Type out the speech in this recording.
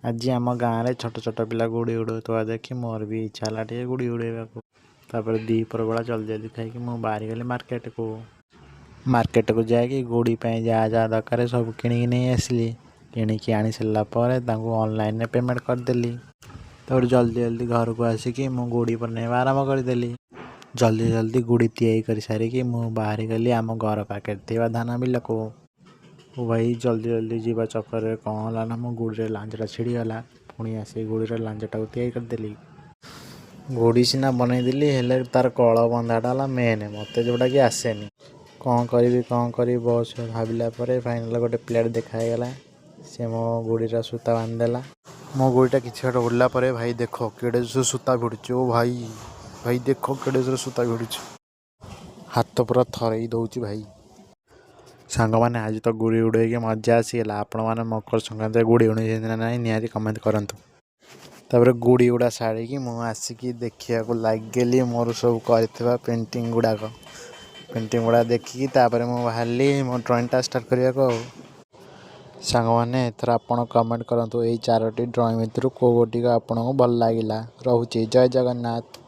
आज आम गाँव में छोट छोट पिला गुड़ी उड़ौता देखी मोर भी इच्छा है टे गुड़ी उड़ेबा। तापर दीपर बेला जल्दी जल्दी खाई मुझे बाहरी गली मार्केट को जाकि गुड़ी जहाँ जहाँ दरकार सब किणी नहीं आसली। किणिकी आनी सारा पर ऑनलाइन पेमेंट करदेली। तापर जल्दी जल्दी घर को आसिकी मु गुड़ी बनेଇବା आरंभ करदेली। जल्दी जल्दी गुड़ी तैयारी कर सारिकी मु बाहरी गली आम घर पाखे ଥିବା धान बिल को। भाई जल्दी जल्दी जीवा चक्कर कौन है ना मो गुड़ी लांजटा छिड़गला। पुणी आसी गुड़ी लांजटा को तैयारी करदेली। गुड़ी सीना बनईदेली हेल्ले तार कल बंधाटा मेन मत जोटा कि आसेनी। कौन करी बस भाविला फाइनाल गोटे प्लेट देखागला। सी मो गुड़ीर सूता बांधिदेला। मो गुड़ीटा कि उड़ला भाई देख केड़े सूता भिड़ुची। ओ भाई भाई देख केड़े सूता भिड़ुची। हाथ पूरा थरई दौची भाई। सांग मैंने आज तो गुड़ी उड़े मजा आसीगला। आपण मैंने मकर संक्रांति गुड़ी उड़े ना निहाती कमेंट करंतु। तापर गुड़ी गुड़ा साड़ी मु आसिकी देखा लगे मोर सब कर पेंटिंग गुड़ा देखिकी तापर मु बाहरली मो ड्रॉइंगटा स्टार्ट करने को। सांग मैंने एथर आपण कमेंट करंतु एई 4टी ड्रॉइंग भितर को गोटी आपको भल लगिला। रोचे जय जगन्नाथ।